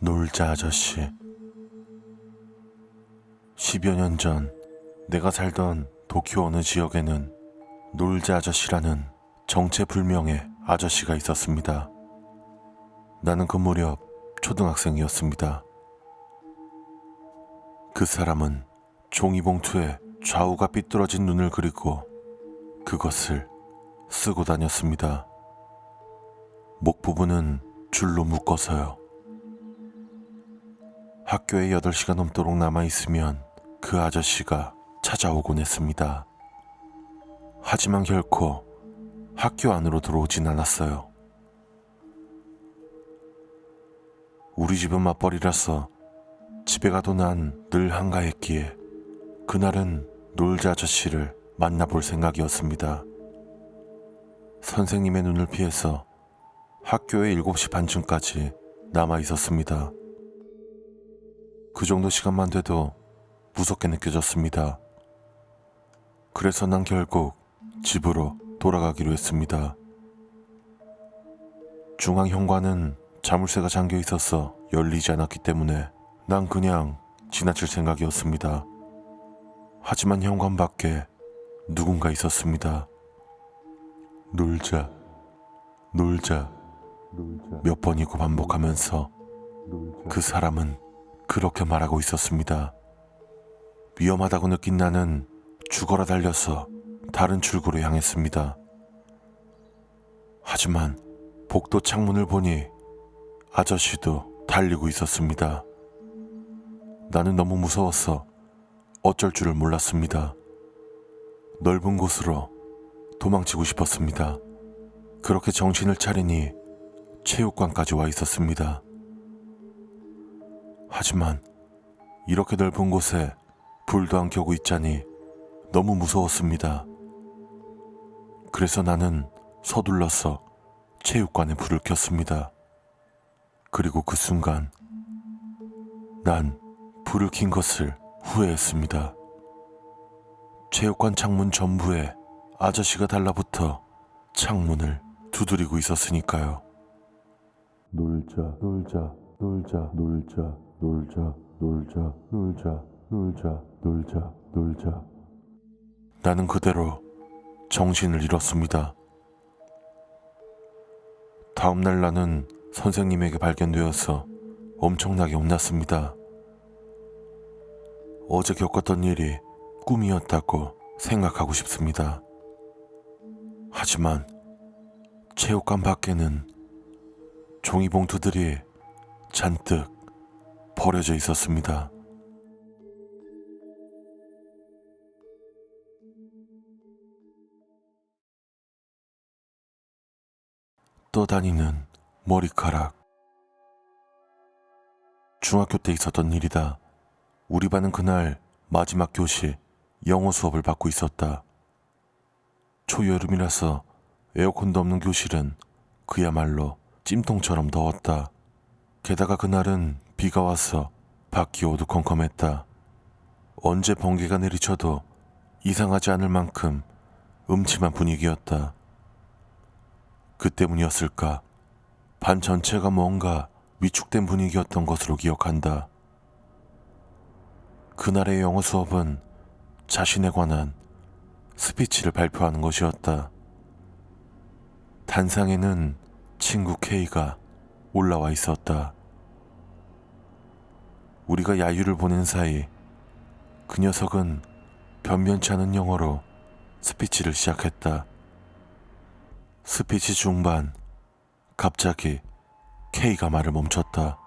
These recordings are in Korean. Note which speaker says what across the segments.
Speaker 1: 놀자 아저씨. 10여 년 전 내가 살던 도쿄 어느 지역에는 놀자 아저씨라는 정체불명의 아저씨가 있었습니다. 나는 그 무렵 초등학생이었습니다. 그 사람은 종이봉투에 좌우가 삐뚤어진 눈을 그리고 그것을 쓰고 다녔습니다. 목 부분은 줄로 묶어서요. 학교에 8시가 넘도록 남아있으면 그 아저씨가 찾아오곤 했습니다. 하지만 결코 학교 안으로 들어오진 않았어요. 우리 집은 맞벌이라서 집에 가도 난 늘 한가했기에 그날은 놀자 아저씨를 만나볼 생각이었습니다. 선생님의 눈을 피해서 학교에 7시 반쯤까지 남아 있었습니다. 그 정도 시간만 돼도 무섭게 느껴졌습니다. 그래서 난 결국 집으로 돌아가기로 했습니다. 중앙 현관은 자물쇠가 잠겨 있어서 열리지 않았기 때문에 난 그냥 지나칠 생각이었습니다. 하지만 현관 밖에 누군가 있었습니다. 놀자, 놀자, 몇 번이고 반복하면서 그 사람은 그렇게 말하고 있었습니다. 위험하다고 느낀 나는 죽어라 달려서 다른 출구로 향했습니다. 하지만 복도 창문을 보니 아저씨도 달리고 있었습니다. 나는 너무 무서워서 어쩔 줄을 몰랐습니다. 넓은 곳으로 도망치고 싶었습니다. 그렇게 정신을 차리니 체육관까지 와 있었습니다. 하지만 이렇게 넓은 곳에 불도 안 켜고 있자니 너무 무서웠습니다. 그래서 나는 서둘러서 체육관에 불을 켰습니다. 그리고 그 순간 난 불을 킨 것을 후회했습니다. 체육관 창문 전부에 아저씨가 달라붙어 창문을 두드리고 있었으니까요. 놀자, 놀자, 놀자, 놀자, 놀자, 놀자, 놀자, 놀자, 놀자, 놀자. 나는 그대로 정신을 잃었습니다. 다음날 나는 선생님에게 발견되어서 엄청나게 혼났습니다. 어제 겪었던 일이 꿈이었다고 생각하고 싶습니다. 하지만 체육관 밖에는 종이봉투들이 잔뜩 버려져 있었습니다. 떠다니는 머리카락. 중학교 때 있었던 일이다. 우리 반은 그날 마지막 교시 영어 수업을 받고 있었다. 초여름이라서 에어컨도 없는 교실은 그야말로 찜통처럼 더웠다. 게다가 그날은 비가 와서 밖이 어두컴컴했다. 언제 번개가 내리쳐도 이상하지 않을 만큼 음침한 분위기였다. 그 때문이었을까? 반 전체가 뭔가 위축된 분위기였던 것으로 기억한다. 그날의 영어 수업은 자신에 관한 스피치를 발표하는 것이었다. 단상에는 친구 K가 올라와 있었다. 우리가 야유를 보낸 사이 그 녀석은 변변치 않은 영어로 스피치를 시작했다. 스피치 중반 갑자기 K가 말을 멈췄다.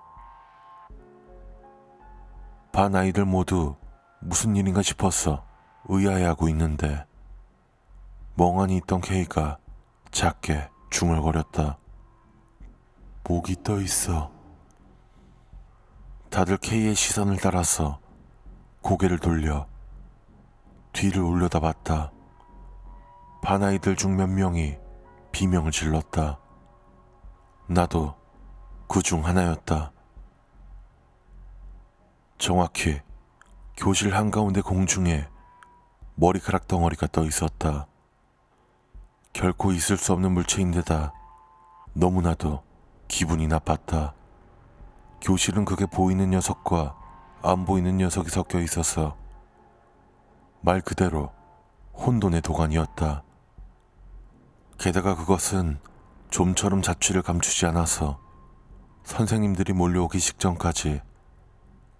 Speaker 1: 반 아이들 모두 무슨 일인가 싶어서 의아해하고 있는데 멍하니 있던 K가 작게 중얼거렸다. 목이 떠 있어. 다들 K의 시선을 따라서 고개를 돌려 뒤를 올려다봤다. 반 아이들 중 몇 명이 비명을 질렀다. 나도 그 중 하나였다. 정확히 교실 한가운데 공중에 머리카락 덩어리가 떠 있었다. 결코 있을 수 없는 물체인데다 너무나도 기분이 나빴다. 교실은 그게 보이는 녀석과 안 보이는 녀석이 섞여 있어서 말 그대로 혼돈의 도가니였다. 게다가 그것은 좀처럼 자취를 감추지 않아서 선생님들이 몰려오기 직전까지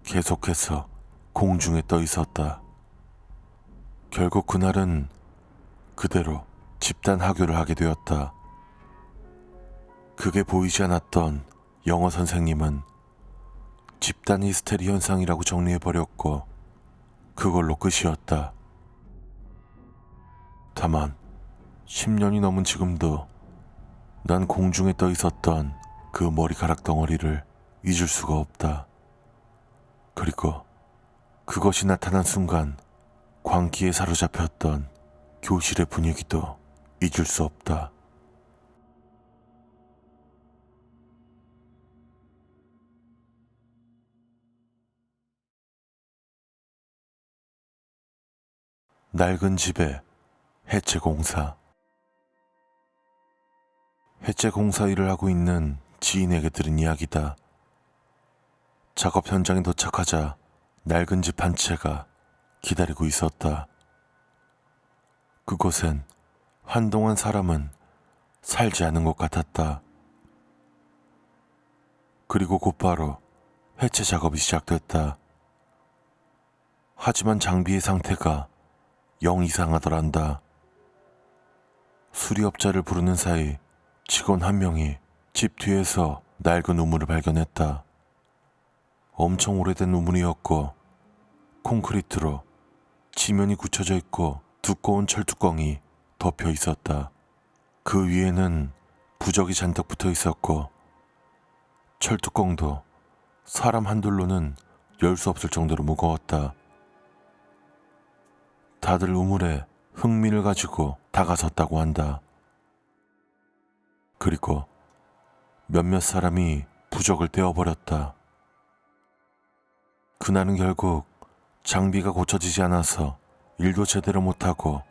Speaker 1: 계속해서 공중에 떠 있었다. 결국 그날은 그대로 집단 하교를 하게 되었다. 그게 보이지 않았던 영어 선생님은 집단 히스테리 현상이라고 정리해버렸고 그걸로 끝이었다. 다만 10년이 넘은 지금도 난 공중에 떠 있었던 그 머리카락 덩어리를 잊을 수가 없다. 그리고 그것이 나타난 순간 광기에 사로잡혔던 교실의 분위기도 잊을 수 없다. 낡은 집의 해체 공사. 해체 공사 일을 하고 있는 지인에게 들은 이야기다. 작업 현장에 도착하자 낡은 집 한 채가 기다리고 있었다. 그곳엔 한동안 사람은 살지 않은 것 같았다. 그리고 곧바로 해체 작업이 시작됐다. 하지만 장비의 상태가 영 이상하더란다. 수리업자를 부르는 사이 직원 한 명이 집 뒤에서 낡은 우물을 발견했다. 엄청 오래된 우물이었고 콘크리트로 지면이 굳혀져 있고 두꺼운 철뚜껑이 덮여 있었다. 그 위에는 부적이 잔뜩 붙어 있었고 철뚜껑도 사람 한둘로는 열 수 없을 정도로 무거웠다. 다들 우물에 흥미를 가지고 다가섰다고 한다. 그리고 몇몇 사람이 부적을 떼어버렸다. 그날은 결국 장비가 고쳐지지 않아서 일도 제대로 못하고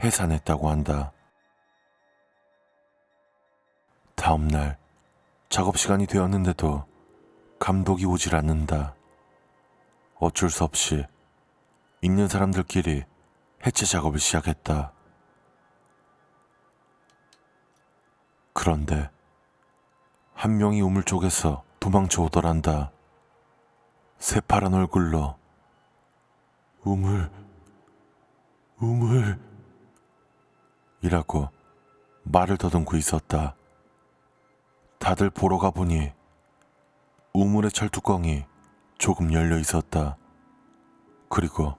Speaker 1: 해산했다고 한다. 다음날 작업 시간이 되었는데도 감독이 오질 않는다. 어쩔 수 없이 있는 사람들끼리 해체 작업을 시작했다. 그런데 한 명이 우물 쪽에서 도망쳐 오더란다. 새파란 얼굴로 우물 이라고 말을 더듬고 있었다. 다들 보러 가보니 우물의 철뚜껑이 조금 열려 있었다. 그리고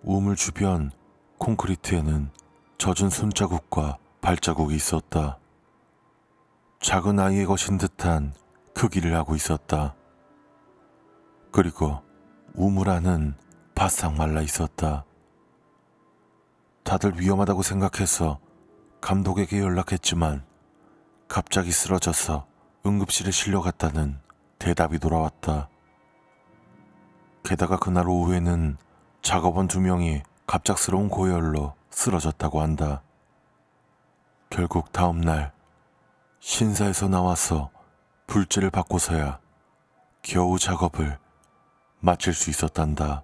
Speaker 1: 우물 주변 콘크리트에는 젖은 손자국과 발자국이 있었다. 작은 아이의 것인 듯한 크기를 하고 있었다. 그리고 우물 안은 바싹 말라 있었다. 다들 위험하다고 생각해서 감독에게 연락했지만 갑자기 쓰러져서 응급실에 실려갔다는 대답이 돌아왔다. 게다가 그날 오후에는 작업원 2명이 갑작스러운 고열로 쓰러졌다고 한다. 결국 다음날 신사에서 나와서 불제를 받고서야 겨우 작업을 마칠 수 있었단다.